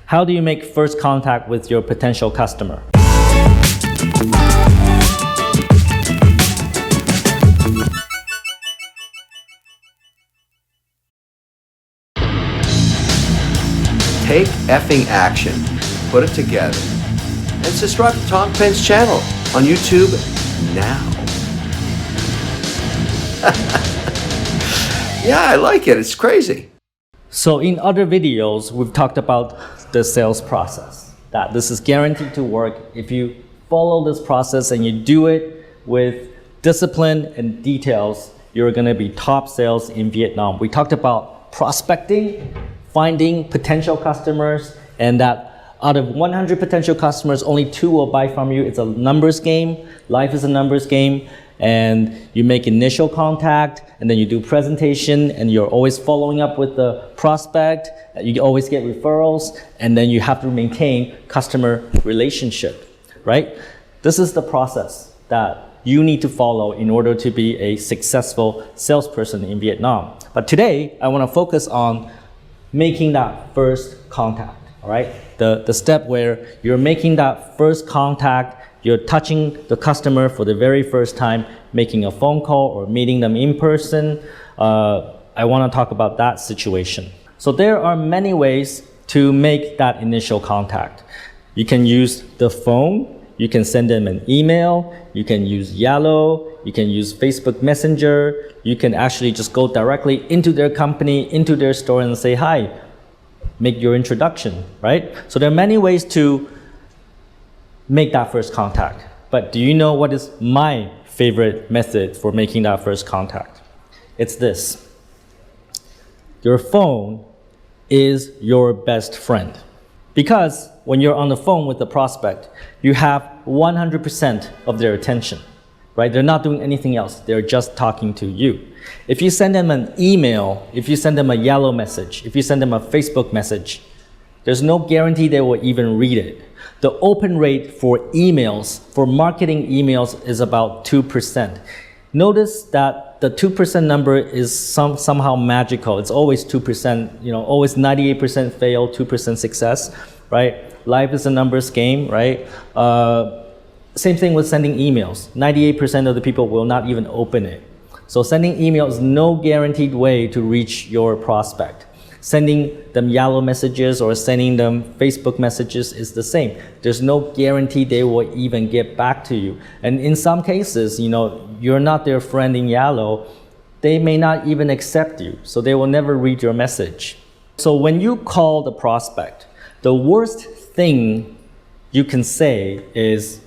How do you make first contact with your potential customer? Take effing action. Put it together. And subscribe to Tom Peng's channel on YouTube now. Yeah, I like it. It's crazy. So in other videos, we've talked about the sales process, that this is guaranteed to work if you follow this process and you do it with discipline and details. You're going to be top sales in Vietnam. We talked about prospecting, finding potential customers, and that out of 100 potential customers, only 2 will buy from you. It's a numbers game. Life is a numbers game. And you make initial contact, and then you do presentation, and you're always following up with the prospect. You always get referrals, and then you have to maintain customer relationship, right? This is the process that you need to follow in order to be a successful salesperson in Vietnam. But today, I want to focus on making that first contact, all right? The step where you're making that first contact, you're touching the customer for the very first time, making a phone call or meeting them in person. I want to talk about that situation. So there are many ways to make that initial contact. You can use the phone, you can send them an email, you can use Yellow, you can use Facebook Messenger, you can actually just go directly into their company, into their store and say, hi, make your introduction, right? So there are many ways to make that first contact. But do you know what is my favorite method for making that first contact? It's this. Your phone is your best friend. Because when you're on the phone with the prospect, you have 100% of their attention, right? They're not doing anything else. They're just talking to you. If you send them an email, if you send them a Yellow message, if you send them a Facebook message, there's no guarantee they will even read it. The open rate for emails, for marketing emails, is about 2%. Notice that the 2% number is somehow magical. It's always 2%, always 98% fail, 2% success, right? Life is a numbers game, right? Same thing with sending emails. 98% of the people will not even open it. So sending email is no guaranteed way to reach your prospect. Sending them Yellow messages or sending them Facebook messages is the same. There's no guarantee they will even get back to you. And in some cases, you're not their friend in Yellow, they may not even accept you. So they will never read your message. So when you call the prospect, the worst thing you can say is,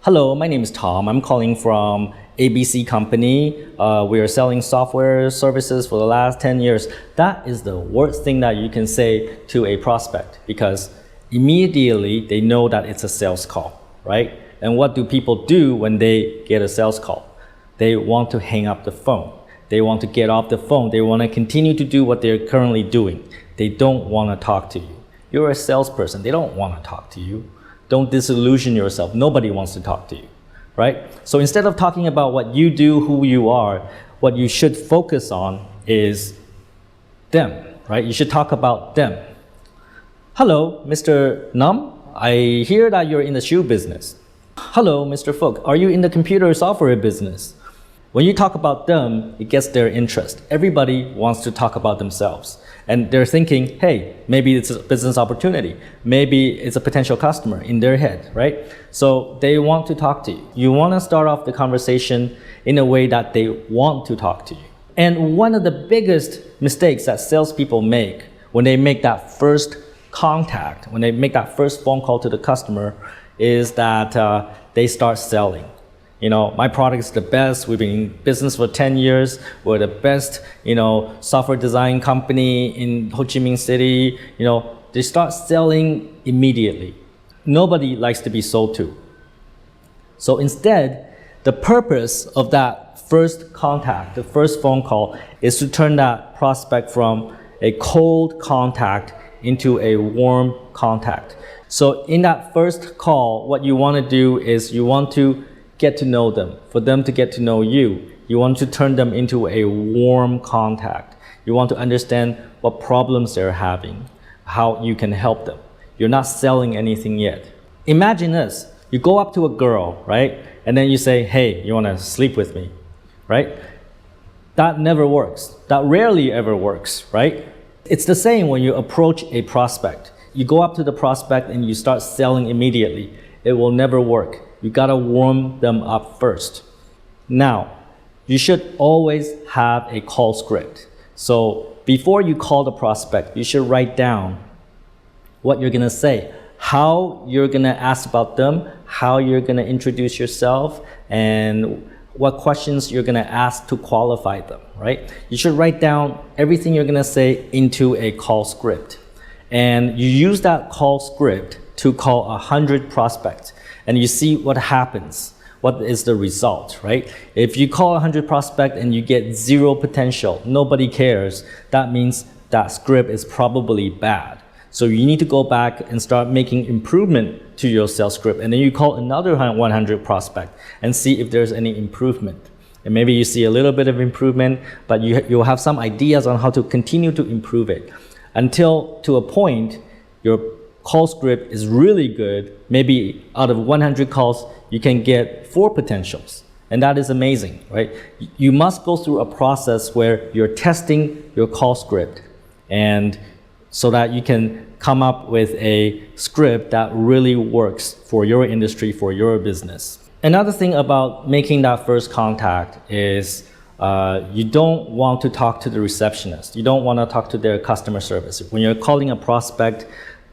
hello, my name is Tom. I'm calling from ABC company. We are selling software services for the last 10 years. That is the worst thing that you can say to a prospect, because immediately they know that it's a sales call, right? And what do people do when they get a sales call? They want to hang up the phone. They want to get off the phone. They want to continue to do what they're currently doing. They don't want to talk to you. You're a salesperson. They don't want to talk to you. Don't disillusion yourself. Nobody wants to talk to you. Right? So instead of talking about what you do, who you are, what you should focus on is them, right? You should talk about them. Hello, Mr. Num. I hear that you're in the shoe business. Hello, Mr. Folk. Are you in the computer software business? When you talk about them, it gets their interest. Everybody wants to talk about themselves. And they're thinking, hey, maybe it's a business opportunity. Maybe it's a potential customer in their head, right? So they want to talk to you. You want to start off the conversation in a way that they want to talk to you. And one of the biggest mistakes that salespeople make when they make that first contact, when they make that first phone call to the customer, is that they start selling. My product is the best. We've been in business for 10 years. We're the best, software design company in Ho Chi Minh City. They start selling immediately. Nobody likes to be sold to. So instead, the purpose of that first contact, the first phone call, is to turn that prospect from a cold contact into a warm contact. So in that first call, what you want to do is you want to get to know them. For them to get to know you, you want to turn them into a warm contact. You want to understand what problems they're having, how you can help them. you're not selling anything yet. Imagine this, you go up to a girl, right? And then you say, hey, you wanna sleep with me, right? That never works. That rarely ever works, right? It's the same when you approach a prospect. You go up to the prospect and you start selling immediately. It will never work. You gotta warm them up first. Now, you should always have a call script. So before you call the prospect, you should write down what you're gonna say, how you're gonna ask about them, how you're gonna introduce yourself, and what questions you're gonna ask to qualify them, right? You should write down everything you're gonna say into a call script. And you use that call script to call 100 prospects, and you see what happens. What is the result, right? If you call 100 prospects and you get 0 potential, nobody cares, that means that script is probably bad. So you need to go back and start making improvement to your sales script, and then you call another 100 prospects and see if there's any improvement. And maybe you see a little bit of improvement, but you'll have some ideas on how to continue to improve it until to a point your call script is really good. Maybe out of 100 calls, you can get 4 potentials. And that is amazing, right? You must go through a process where you're testing your call script, and so that you can come up with a script that really works for your industry, for your business. Another thing about making that first contact is you don't want to talk to the receptionist. You don't want to talk to their customer service. When you're calling a prospect,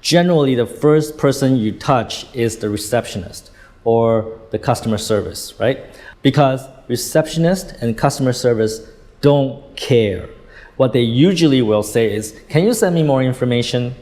generally the first person you touch is the receptionist or the customer service, right? Because receptionist and customer service don't care. What they usually will say is, can you send me more information?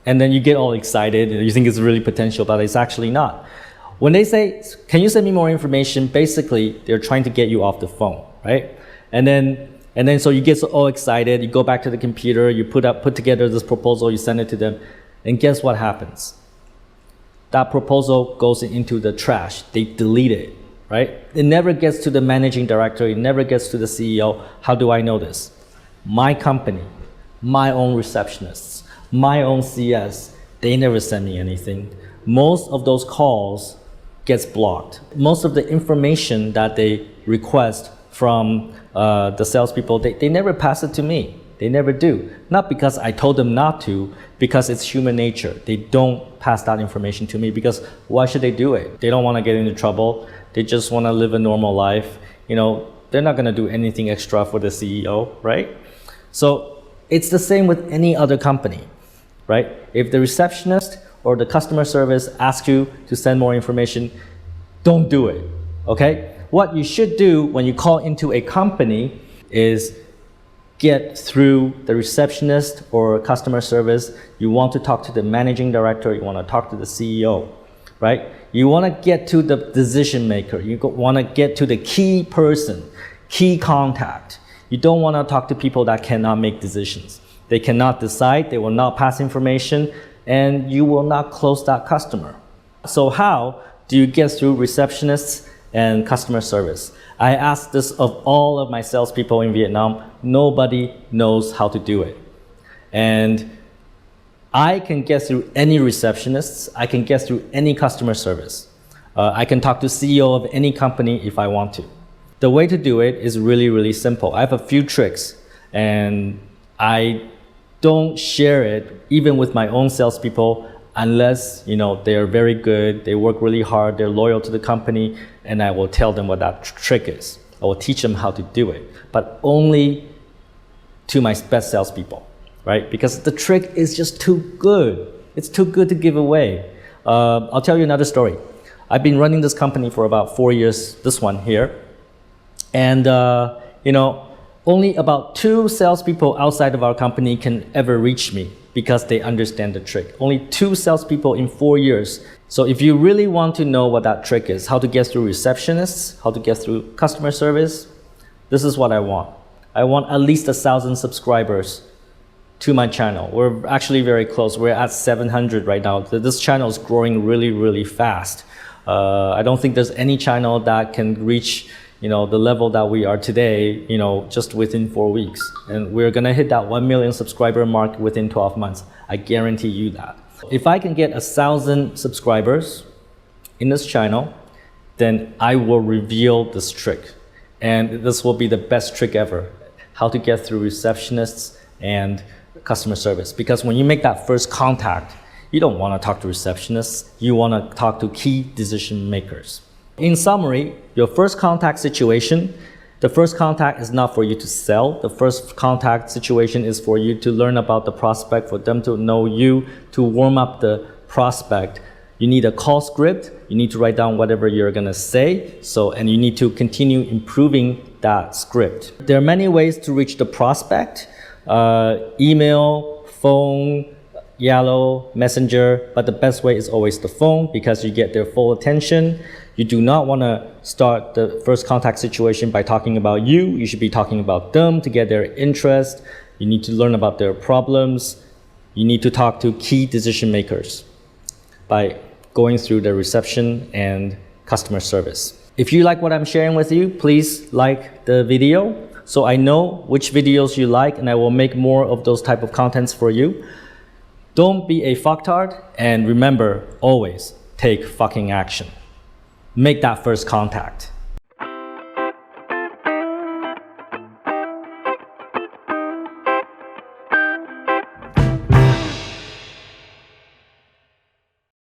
And then you get all excited and you think it's really potential, but it's actually not. When they say, can you send me more information? Basically, they're trying to get you off the phone, right? And then so you get all excited, you go back to the computer, you put together this proposal, you send it to them, and guess what happens? That proposal goes into the trash. They delete it, right? It never gets to the managing director, it never gets to the CEO. How do I know this? My company, my own receptionists, my own CS, they never send me anything. Most of those calls gets blocked. Most of the information that they request from the salespeople, they never pass it to me. They never do. Not because I told them not to, because it's human nature. They don't pass that information to me because why should they do it? They don't want to get into trouble. They just want to live a normal life. You know, they're not going to do anything extra for the CEO, right? So it's the same with any other company, right? If the receptionist or the customer service asks you to send more information, don't do it, okay? What you should do when you call into a company is get through the receptionist or customer service. You want to talk to the managing director, you want to talk to the CEO, right? You want to get to the decision maker, you want to get to the key person, key contact. You don't want to talk to people that cannot make decisions. They cannot decide, they will not pass information, and you will not close that customer. So how do you get through receptionists and customer service? I asked this of all of my salespeople in Vietnam. Nobody knows how to do it. And I can get through any receptionists. I can get through any customer service. I can talk to CEO of any company if I want to. The way to do it is really, really simple. I have a few tricks, and I don't share it even with my own salespeople unless they are very good, they work really hard, they're loyal to the company, and I will tell them what that trick is. I will teach them how to do it, but only to my best salespeople, right? Because the trick is just too good. It's too good to give away. I'll tell you another story. I've been running this company for about 4 years, this one here. And only about 2 salespeople outside of our company can ever reach me because they understand the trick. Only 2 salespeople in 4 years. So if you really want to know what that trick is, how to get through receptionists, how to get through customer service, this is what I want. I want at least 1,000 subscribers to my channel. We're actually very close. We're at 700 right now. This channel is growing really, really fast. I don't think there's any channel that can reach the level that we are today, just within 4 weeks. And we're gonna hit that 1 million subscriber mark within 12 months. I guarantee you that. If I can get 1,000 subscribers in this channel, then I will reveal this trick. And this will be the best trick ever, how to get through receptionists and customer service. Because when you make that first contact, you don't want to talk to receptionists, you want to talk to key decision makers. In summary, your first contact situation, the first contact is not for you to sell. The first contact situation is for you to learn about the prospect, for them to know you, to warm up the prospect. You need a call script. You need to write down whatever you're going to say. And you need to continue improving that script. There are many ways to reach the prospect. Email, phone, Yellow, Messenger, but the best way is always the phone because you get their full attention. You do not want to start the first contact situation by talking about you. You should be talking about them to get their interest. You need to learn about their problems. You need to talk to key decision makers by going through the reception and customer service. If you like what I'm sharing with you, please like the video so I know which videos you like and I will make more of those type of contents for you. Don't be a fucktard, and remember, always take fucking action. Make that first contact.